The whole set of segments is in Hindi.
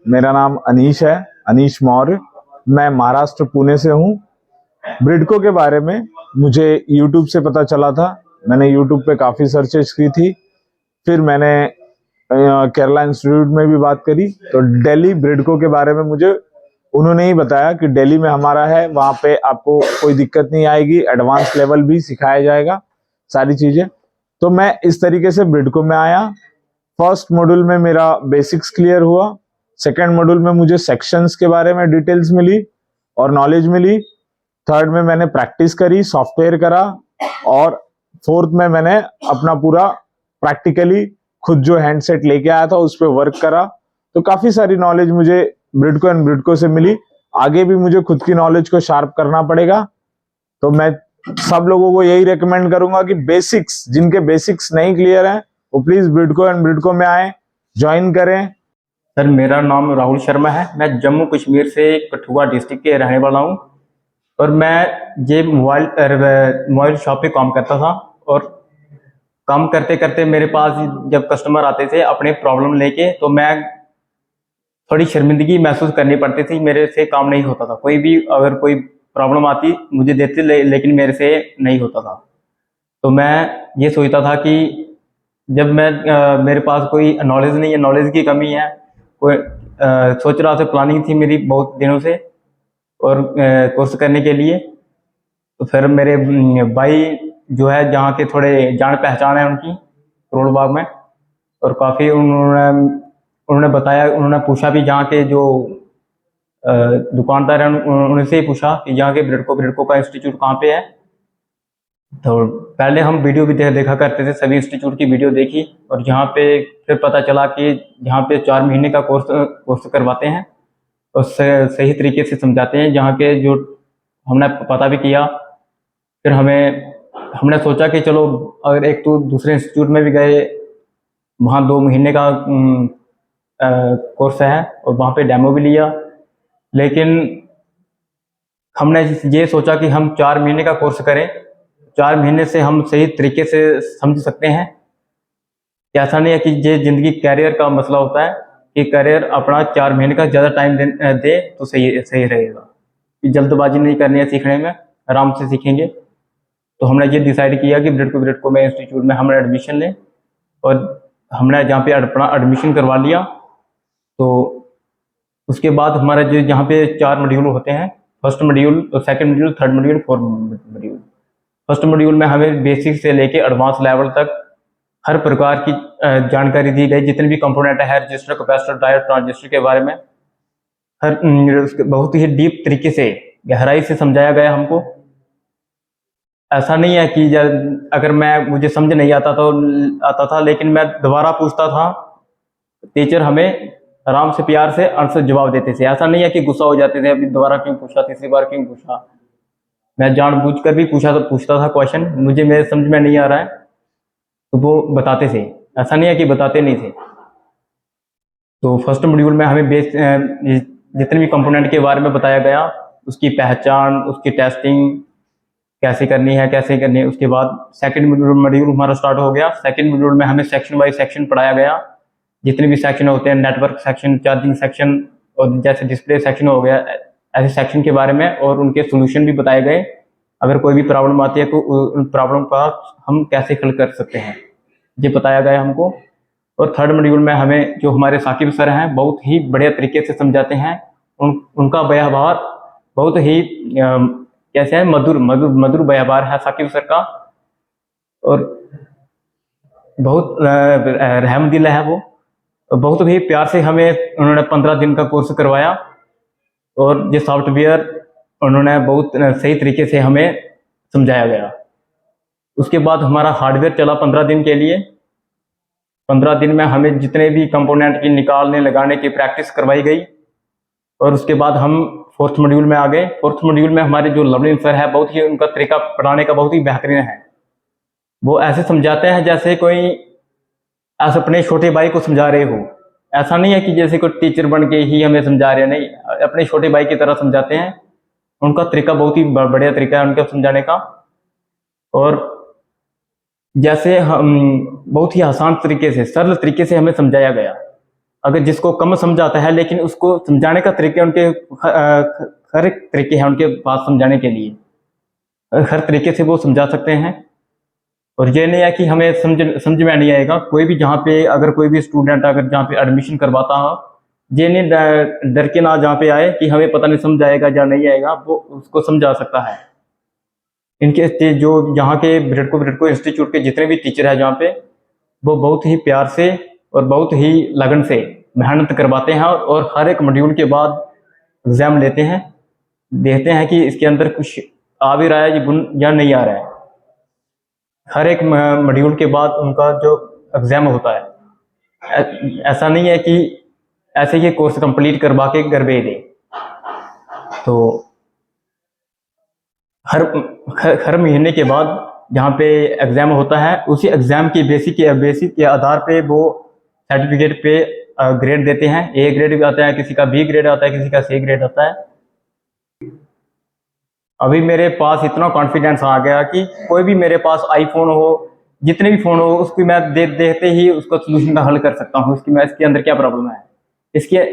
मेरा नाम अनीश है, अनीश मौर्य। मैं महाराष्ट्र पुणे से हूँ। ब्रिडको के बारे में मुझे यूट्यूब से पता चला था। मैंने यूट्यूब पे काफ़ी सर्चेस की थी। फिर मैंने केरला इंस्टीट्यूट में भी बात करी, तो दिल्ली ब्रिडको के बारे में मुझे उन्होंने ही बताया कि दिल्ली में हमारा है, वहाँ पे आपको कोई दिक्कत नहीं आएगी, एडवांस लेवल भी सिखाया जाएगा, सारी चीज़ें। तो मैं इस तरीके से ब्रिडको में आया। फर्स्ट मॉड्यूल में मेरा बेसिक्स क्लियर हुआ। सेकेंड मॉड्यूल में मुझे सेक्शंस के बारे में डिटेल्स मिली और नॉलेज मिली। थर्ड में मैंने प्रैक्टिस करी, सॉफ्टवेयर करा। और फोर्थ में मैंने अपना पूरा प्रैक्टिकली खुद जो हैंडसेट लेके आया था उस पर वर्क करा। तो काफी सारी नॉलेज मुझे ब्रिडको एंड ब्रिडको से मिली। आगे भी मुझे खुद की नॉलेज को शार्प करना पड़ेगा। तो मैं सब लोगों को यही रेकमेंड करूंगा कि बेसिक्स, जिनके बेसिक्स नहीं क्लियर हैं, वो प्लीज ब्रिडको एंड ब्रिडको में आए, ज्वाइन करें। सर, मेरा नाम राहुल शर्मा है। मैं जम्मू कश्मीर से कठुआ डिस्ट्रिक्ट के रहने वाला हूँ और मैं ये मोबाइल शॉप पे काम करता था। और काम करते करते मेरे पास जब कस्टमर आते थे अपने प्रॉब्लम लेके, तो मैं थोड़ी शर्मिंदगी महसूस करनी पड़ती थी। मेरे से काम नहीं होता था। कोई भी अगर कोई प्रॉब्लम आती मुझे देते लेकिन मेरे से नहीं होता था। तो मैं ये सोचता था कि जब मैं मेरे पास कोई नॉलेज नहीं है, नॉलेज की कमी है, कोई सोच रहा था, प्लानिंग थी मेरी बहुत दिनों से और कोर्स करने के लिए। तो फिर मेरे भाई जो है, जहाँ के थोड़े जान पहचान है उनकी करोल बाग में, और काफ़ी उन्होंने बताया, उन्होंने पूछा भी जहाँ के जो दुकानदार हैं उनसे ही पूछा कि यहाँ के ब्रिडको का इंस्टीट्यूट कहाँ पे है। तो पहले हम वीडियो भी देखा करते थे, सभी इंस्टीट्यूट की वीडियो देखी और यहाँ पे फिर पता चला कि यहाँ पे 4 महीने का कोर्स करवाते हैं और सही तरीके से समझाते हैं। जहाँ के जो हमने पता भी किया, फिर हमने सोचा कि चलो अगर एक तो दूसरे इंस्टीट्यूट में भी गए, वहाँ 2 महीने का कोर्स है और वहाँ पे डेमो भी लिया। लेकिन हमने ये सोचा कि हम 4 महीने का कोर्स करें, 4 महीने से हम सही तरीके से समझ सकते हैं। ऐसा नहीं है कि ये जिंदगी कैरियर का मसला होता है कि कैरियर अपना 4 महीने का ज़्यादा टाइम दे तो सही रहेगा। जल्दबाजी नहीं करनी है सीखने में, आराम से सीखेंगे। तो हमने ये डिसाइड किया कि ब्रिडको में इंस्टीट्यूट में हमने एडमिशन लें, और हमने जहाँ पे अपना एडमिशन करवा लिया। तो उसके बाद हमारा जो जहाँ पे 4 मॉड्यूल होते हैं, first module, second module, third module, fourth module. First module में हमें बेसिक से लेके एडवांस लेवल तक हर प्रकार की जानकारी दी गई। जितने भी कंपोनेंट है, रजिस्टर, कैपेसिटर, डायोड, ट्रांजिस्टर के बारे में हर बहुत ही डीप तरीके से, गहराई से समझाया गया हमको। ऐसा नहीं है कि अगर मुझे समझ नहीं आता था लेकिन मैं दोबारा पूछता था, टीचर हमें आराम से प्यार से आंसर जवाब देते थे। ऐसा नहीं है कि गुस्सा हो जाते थे, अभी दोबारा क्यों पूछा, तीसरी बार क्यों पूछा। मैं जानबूझकर भी पूछता था क्वेश्चन, मुझे मेरे समझ में नहीं आ रहा है तो वो बताते थे। ऐसा नहीं है कि बताते नहीं थे। तो फर्स्ट मॉड्यूल में हमें जितने भी कंपोनेंट के बारे में बताया गया, उसकी पहचान, उसकी टेस्टिंग कैसे करनी है। उसके बाद सेकंड मॉड्यूल हमारा स्टार्ट हो गया। सेकंड मॉड्यूल में हमें सेक्शन बाय सेक्शन पढ़ाया गया। जितने भी सेक्शन होते हैं, नेटवर्क सेक्शन, चार्जिंग सेक्शन और जैसे डिस्प्ले सेक्शन हो गया, ऐसे सेक्शन के बारे में और उनके सोल्यूशन भी बताए गए। अगर कोई भी प्रॉब्लम आती है तो उन प्रॉब्लम का हम कैसे हल कर सकते हैं, ये बताया गया हमको। और थर्ड मॉड्यूल में हमें जो हमारे साकिब सर हैं, बहुत ही बढ़िया तरीके से समझाते हैं। उनका व्यवहार बहुत ही कैसे है, मधुर व्यवहार है साकिब सर का, और बहुत रहमदिल है वो। बहुत ही प्यार से हमें उन्होंने 15 दिन का कोर्स करवाया और ये सॉफ्टवेयर उन्होंने बहुत सही तरीके से हमें समझाया गया। उसके बाद हमारा हार्डवेयर चला 15 दिन के लिए। 15 दिन में हमें जितने भी कंपोनेंट की निकालने लगाने की प्रैक्टिस करवाई गई और उसके बाद हम फोर्थ मॉड्यूल में आ गए। फोर्थ मॉड्यूल में हमारे जो लवलीन सर है, बहुत ही उनका तरीका पढ़ाने का बहुत ही बेहतरीन है। वो ऐसे समझाते हैं जैसे कोई ऐसे अपने छोटे भाई को समझा रहे हो। ऐसा नहीं है कि जैसे कोई टीचर बन के ही हमें समझा रहे हैं, नहीं, अपने छोटे भाई की तरह समझाते हैं। उनका तरीका बहुत ही बढ़िया तरीका है उनका समझाने का। और जैसे हम बहुत ही आसान तरीके से, सरल तरीके से हमें समझाया गया। अगर जिसको कम समझ आता है, लेकिन उसको समझाने का तरीके उनके हर एक तरीके हैं उनके पास समझाने के लिए, हर तरीके से वो समझा सकते हैं। और ये नहीं है कि हमें समझ में नहीं आएगा। कोई भी जहाँ पे अगर कोई भी स्टूडेंट अगर जहाँ पे एडमिशन करवाता हो, ये नहीं डर के ना जहाँ पे आए कि हमें पता नहीं समझ आएगा या नहीं आएगा, वो उसको समझा सकता है। इनके जो यहाँ के ब्रिडको इंस्टीट्यूट के जितने भी टीचर हैं जहाँ पे, वो बहुत ही प्यार से और बहुत ही लगन से मेहनत करवाते हैं, और हर एक मॉड्यूल के बाद एग्जाम लेते हैं, देखते हैं कि इसके अंदर कुछ आ भी रहा है ये गुण या नहीं आ रहा है। हर एक मॉड्यूल के बाद उनका जो एग्जाम होता है, ऐसा नहीं है कि ऐसे ही कोर्स कंप्लीट करवा के घर भेज दें। तो हर महीने के बाद जहाँ पे एग्जाम होता है, उसी एग्जाम की बेसिक के आधार पे वो सर्टिफिकेट पे ग्रेड देते हैं। ए ग्रेड भी आता है, किसी का बी ग्रेड आता है, किसी का सी ग्रेड आता है। अभी मेरे पास इतना कॉन्फिडेंस आ गया कि कोई भी मेरे पास आईफोन हो, जितने भी फोन हो, उसकी मैं देखते ही उसको सोल्यूशन का हल कर सकता हूँ, इसके अंदर क्या प्रॉब्लम है। इसके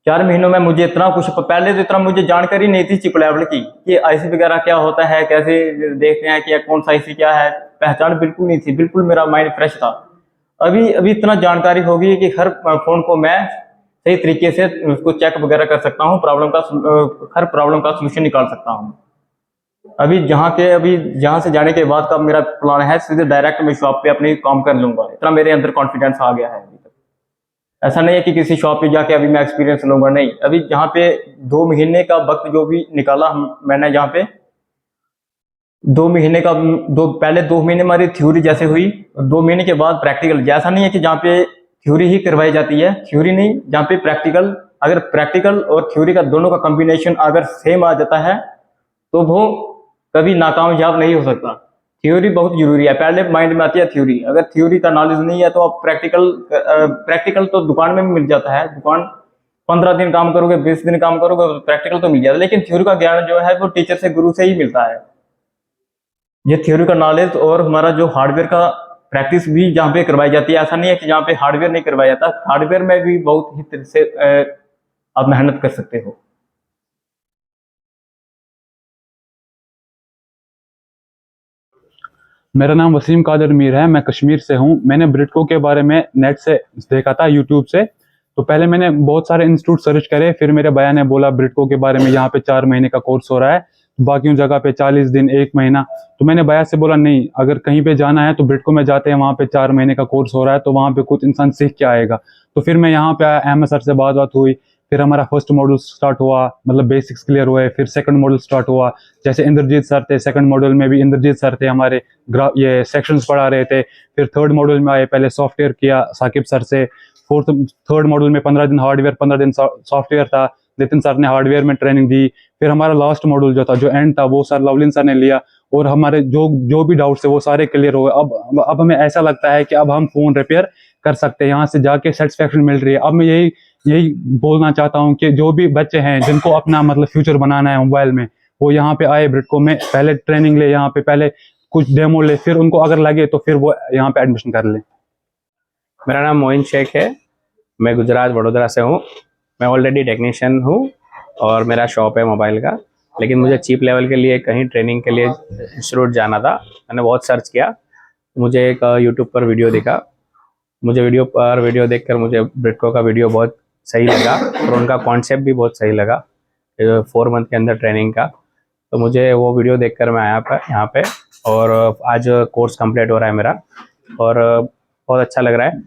4 महीनों में मुझे इतना कुछ, पहले तो इतना मुझे जानकारी नहीं थी चिप लेवल की कि आईसी वगैरह क्या होता है, कैसे देखते हैं कि कौन सा आईसी क्या है, पहचान बिल्कुल नहीं थी, बिल्कुल मेरा माइंड फ्रेश था। अभी इतना जानकारी हो गई कि हर फोन को मैं सही तरीके से उसको चेक वगैरह कर सकता हूँ, हर प्रॉब्लम का सोल्यूशन निकाल सकता हूँ। अभी यहाँ से जाने के बाद का मेरा प्लान है सीधे डायरेक्ट मैं शॉप पे अपनी काम कर लूंगा। इतना मेरे अंदर कॉन्फिडेंस आ गया है अभी तक। ऐसा नहीं है कि किसी शॉप पे जाके अभी मैं एक्सपीरियंस लूंगा, नहीं। अभी यहाँ पे 2 महीने का वक्त जो भी निकाला मैंने यहाँ पे 2 महीने का, पहले 2 महीने हमारी थ्योरी जैसे हुई, 2 महीने के बाद प्रैक्टिकल। ऐसा नहीं है कि जहाँ पे थ्योरी ही करवाई जाती है, थ्योरी नहीं, जहाँ पे प्रैक्टिकल, अगर प्रैक्टिकल और थ्योरी का दोनों का कॉम्बिनेशन अगर सेम आ जाता है तो वो कभी नाकामयाब नहीं हो सकता। थ्योरी बहुत जरूरी है, पहले माइंड में आती है थ्योरी। अगर थ्योरी का नॉलेज नहीं है तो आप प्रैक्टिकल तो दुकान में भी मिल जाता है। दुकान 15 दिन काम करोगे, 20 दिन काम करोगे, प्रैक्टिकल तो मिल जाता है। लेकिन थ्योरी का ज्ञान जो है वो टीचर से, गुरु से ही मिलता है। ये थ्योरी का नॉलेज और हमारा जो हार्डवेयर का प्रैक्टिस भी जहाँ पे करवाई जाती है। ऐसा नहीं है कि जहाँ पे हार्डवेयर नहीं करवाया जाता, हार्डवेयर में भी बहुत ही तरह से आप मेहनत कर सकते हो। मेरा नाम वसीम कादर मीर है, मैं कश्मीर से हूँ। मैंने ब्रिडको के बारे में नेट से देखा था, यूट्यूब से। तो पहले मैंने बहुत सारे इंस्टीट्यूट सर्च करे, फिर मेरे भैया ने बोला ब्रिडको के बारे में, यहाँ पे 4 महीने का कोर्स हो रहा है, बाकियों जगह पे 40 दिन 1 महीना। तो मैंने भैया से बोला नहीं, अगर कहीं पे जाना है तो ब्रिडको में जाते हैं, वहाँ पे 4 महीने का कोर्स हो रहा है, तो वहाँ पे कुछ इंसान सीख के आएगा। तो फिर मैं यहाँ पे आया, अहमद सर से बात हुई, फिर हमारा फर्स्ट मॉड्यूल स्टार्ट हुआ, मतलब बेसिक्स क्लियर हुए। फिर सेकंड मॉड्यूल स्टार्ट हुआ, जैसे इंद्रजीत सर थे, सेकंड मॉड्यूल में भी इंद्रजीत सर थे हमारे, ये सेक्शंस पढ़ा रहे थे। फिर थर्ड मॉड्यूल में आए, पहले सॉफ्टवेयर किया साकिब सर से। थर्ड मॉड्यूल में 15 दिन हार्डवेयर, 15 दिन सॉफ्टवेयर था, नितिन सर ने हार्डवेयर में ट्रेनिंग दी। फिर हमारा लास्ट मॉड्यूल जो था, जो एंड था, वो सर लवलिन सर ने लिया, और हमारे जो भी डाउट्स थे वो सारे क्लियर हो गए। अब हमें ऐसा लगता है कि अब हम फोन रिपेयर कर सकते हैं, यहाँ से जाके सेटिस्फेक्शन मिल रही है। अब मैं यही बोलना चाहता हूँ कि जो भी बच्चे हैं जिनको अपना मतलब फ्यूचर बनाना है मोबाइल में, वो यहाँ पे आए ब्रिडको में, पहले ट्रेनिंग ले, यहाँ पे पहले कुछ डेमो ले, फिर उनको अगर लगे तो फिर वो यहाँ पे एडमिशन कर ले। मेरा नाम मोइन शेख है, मैं गुजरात वडोदरा से हूँ। मैं ऑलरेडी टेक्नीशियन हूँ और मेरा शॉप है मोबाइल का। लेकिन मुझे चीप लेवल के लिए कहीं ट्रेनिंग के लिए इंस्टीट्यूट जाना था। मैंने बहुत सर्च किया, मुझे एक यूट्यूब पर वीडियो दिखा। मुझे वीडियो देखकर मुझे ब्रिडको का वीडियो बहुत सही लगा और उनका कॉन्सेप्ट भी बहुत सही लगा, 4 मंथ के अंदर ट्रेनिंग का। तो मुझे वो वीडियो देखकर मैं आया यहाँ पे, और आज कोर्स कंप्लीट हो रहा है मेरा, और बहुत अच्छा लग रहा है।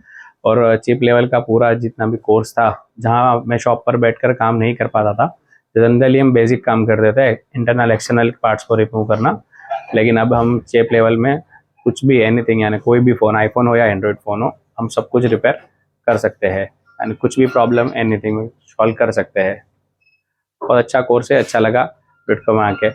और चीप लेवल का पूरा जितना भी कोर्स था, जहाँ मैं शॉप पर बैठकर काम नहीं कर पाता था, जनरली हम बेसिक काम करते थे, इंटरनल एक्सटर्नल पार्ट्स को रिमूव करना। लेकिन अब हम चीप लेवल में कुछ भी, एनीथिंग, यानी कोई भी फ़ोन, आईफोन हो या एंड्रॉयड फ़ोन हो, हम सब कुछ रिपेयर कर सकते हैं, यानी कुछ भी प्रॉब्लम एनीथिंग सॉल्व कर सकते हैं। बहुत अच्छा कोर्स है, अच्छा लगा ब्रिडको में आके।